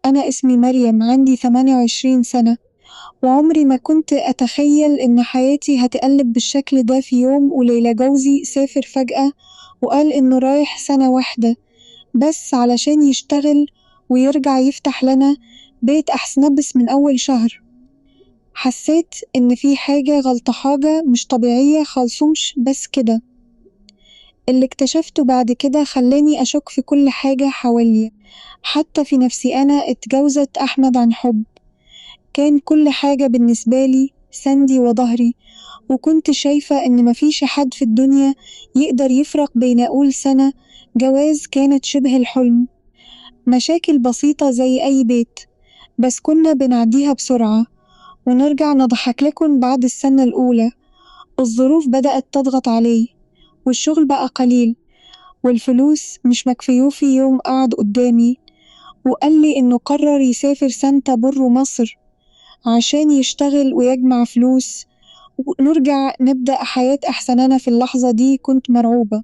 أنا اسمي مريم، عندي 28 سنة، وعمري ما كنت أتخيل إن حياتي هتقلب بالشكل ده في يوم وليلة. جوزي سافر فجأة وقال إنه رايح سنة واحدة بس علشان يشتغل ويرجع يفتح لنا بيت أحسن بس من أول شهر. حسيت إن في حاجة غلط، حاجة مش طبيعية خالصمش. بس كده اللي اكتشفته بعد كده خلاني أشك في كل حاجة حواليا، حتى في نفسي. أنا اتجوزت أحمد عن حب، كان كل حاجة بالنسبة لي سندي وظهري، وكنت شايفة إن مفيش حد في الدنيا يقدر يفرق بين أقول سنة جواز كانت شبه الحلم. مشاكل بسيطة زي أي بيت، بس كنا بنعديها بسرعة ونرجع نضحك. لكن بعد السنة الأولى الظروف بدأت تضغط علي، والشغل بقى قليل والفلوس مش مكفيوه. في يوم قعد قدامي وقال لي إنه قرر يسافر سانتا برو مصر عشان يشتغل ويجمع فلوس ونرجع نبدأ حياة أحسن. أنا في اللحظة دي كنت مرعوبة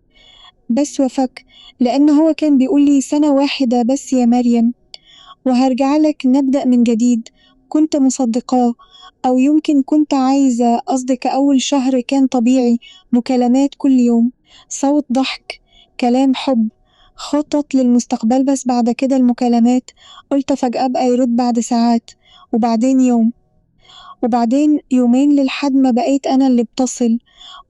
بس وفك، لأن هو كان بيقولي سنة واحدة بس يا مريم وهرجعلك نبدأ من جديد. كنت مصدقاه، أو يمكن كنت عايزة. قصدك أول شهر كان طبيعي، مكالمات كل يوم، صوت ضحك، كلام حب، خطط للمستقبل. بس بعد كده المكالمات قلت فجأة بقى يرد بعد ساعات، وبعدين يوم، وبعدين يومين، للحد ما بقيت أنا اللي بتصل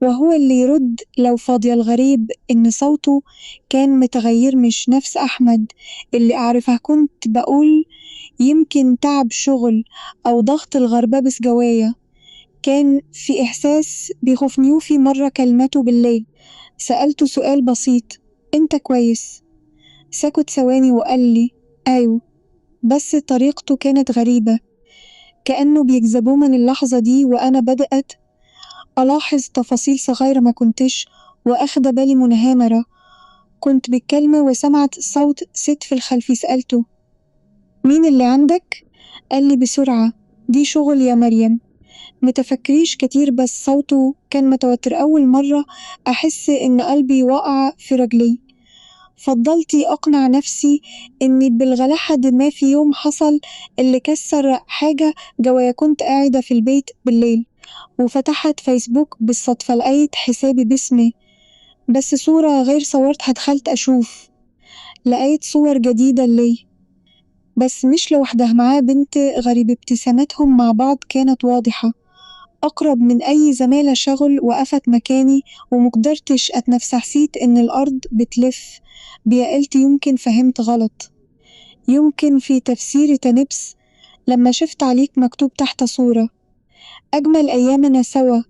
وهو اللي يرد لو فاضية. الغريب إن صوته كان متغير، مش نفس أحمد اللي أعرفه. كنت بقول يمكن تعب شغل أو ضغط الغربة، بس جوايا كان في إحساس بيخوفني. وفي مرة كلمته بالليل سألته سؤال بسيط: أنت كويس؟ سكت ثواني وقال لي أيوه. بس طريقته كانت غريبة، كأنه بيجذبوه من اللحظة دي. وأنا بدأت ألاحظ تفاصيل صغيرة ما كنتش واخدة بالي منها. مرة كنت بالكلمة وسمعت صوت ست في الخلفي، سألته مين اللي عندك؟ قال لي بسرعة دي شغل يا مريم، متفكريش كتير. بس صوته كان متوتر. أول مرة أحس إن قلبي وقع في رجلي. فضلت أقنع نفسي إني بالغ لحد ما في يوم حصل اللي كسر حاجة جوايا. كنت قاعدة في البيت بالليل وفتحت فيسبوك بالصدفة، لقيت حسابي باسمي بس صورة غير صورتها. دخلت أشوف، لقيت صور جديدة لي بس مش لوحدها، معاه بنت غريبة. ابتسامتهم مع بعض كانت واضحة، أقرب من أي زمالة. شغل وقفت مكاني ومقدرتش أتنفس. حسيت إن الأرض بتلف بيا. قلت يمكن فهمت غلط، يمكن في تفسيري تنبس. لما شفت عليك مكتوب تحت صورة أجمل أيامنا سوا،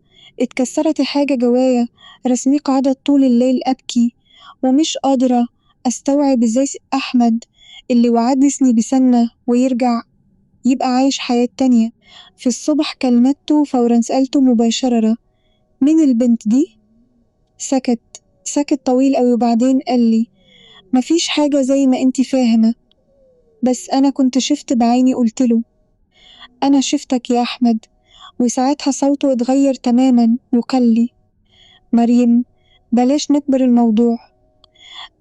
اتكسرت حاجة جوايا. رسميك عدد طول الليل أبكي ومش قادرة أستوعب إزاي أحمد اللي وعدني بسنة ويرجع يبقى عايش حياة تانية. في الصبح كلمته فورا، سألته مباشرة مين البنت دي؟ سكت، سكت طويل أوي، وبعدين قال لي مفيش حاجة زي ما انتي فاهمة. بس أنا كنت شفت بعيني. قلتله أنا شفتك يا أحمد. وساعتها صوته اتغير تماما وقال لي مريم بلاش نكبر الموضوع.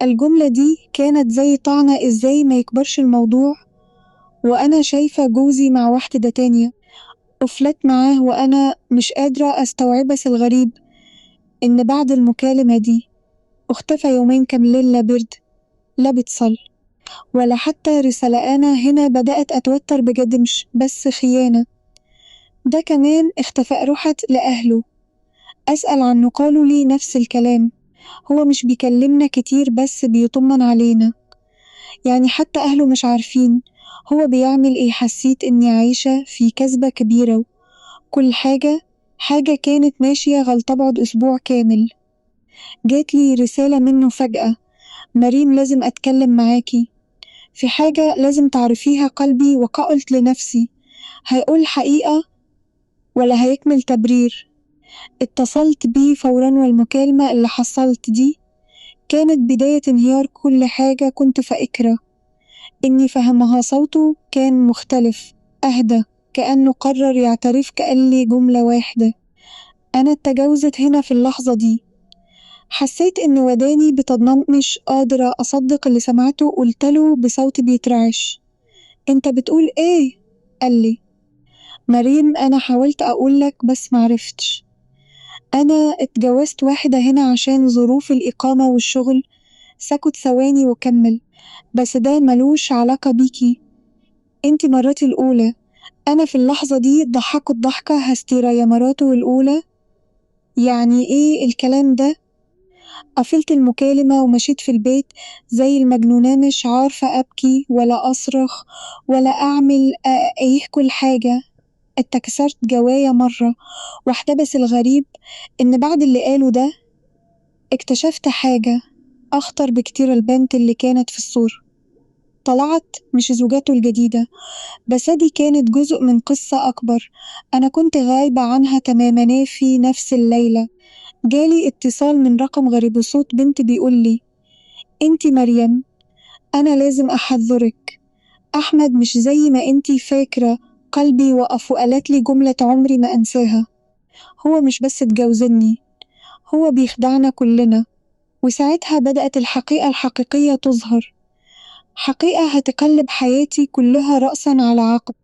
الجملة دي كانت زي طعنة، ازاي ما يكبرش الموضوع وأنا شايفة جوزي مع واحدة تانية، قفلت معاه وأنا مش قادرة أستوعب. بس الغريب إن بعد المكالمة دي اختفى يومين كاملين، لا برد لا بتصل ولا حتى رسالة. أنا هنا بدأت أتوتر بجد، مش بس خيانة، ده كمان اختفاء. رحت لأهله أسأل عنه، قالوا لي نفس الكلام، هو مش بيكلمنا كتير بس بيطمن علينا. يعني حتى أهله مش عارفين هو بيعمل إيه. حسيت إني عايشة في كذبة كبيرة. كل حاجة كانت ماشية غلط. بعد أسبوع كامل جات لي رسالة منه فجأة: مريم لازم أتكلم معاكي في حاجة لازم تعرفيها. قلبي وقلت لنفسي هيقول حقيقة ولا هيكمل تبرير. اتصلت بيه فورا، والمكالمة اللي حصلت دي كانت بداية انهيار كل حاجة كنت فاكرة إني فهمها. صوته كان مختلف، أهدى، كأنه قرر يعترف. قال لي جملة واحدة: أنا اتجوزت هنا في اللحظة دي. حسيت إن وداني بتضنم، مش قادرة أصدق اللي سمعته. قلتله بصوت بيترعش انت بتقول ايه؟ قالي. مريم أنا حاولت أقولك بس معرفتش. أنا اتجوزت واحدة هنا عشان ظروف الإقامة والشغل. سكت ثواني وكمل. بس ده ملوش علاقة بيكي، انتي مراتي الأولى. أنا في اللحظة دي ضحكت ضحكة هستيرة يا مراته الأولى. يعني إيه الكلام ده؟ قفلت المكالمة ومشيت في البيت زي المجنونة، مش عارفة أبكي ولا أصرخ ولا أعمل أيه كل حاجة. اتكسرت جوايا مرة واحدة، بس الغريب إن بعد اللي قاله ده اكتشفت حاجة أخطر بكتير. البنت اللي كانت في الصورة طلعت مش زوجته الجديدة، بس دي كانت جزء من قصة أكبر أنا كنت غايبة عنها تماما. في نفس الليلة جالي اتصال من رقم غريب، صوت بنت بيقولي: انتي مريم؟ أنا لازم أحذرك، أحمد مش زي ما انتي فاكرة. قلبي وقف وقالت لي جملة عمري ما أنساها: هو مش بس اتجوزني، هو بيخدعنا كلنا. وساعتها بدأت الحقيقة الحقيقية تظهر، حقيقة هتقلب حياتي كلها رأسا على عقب.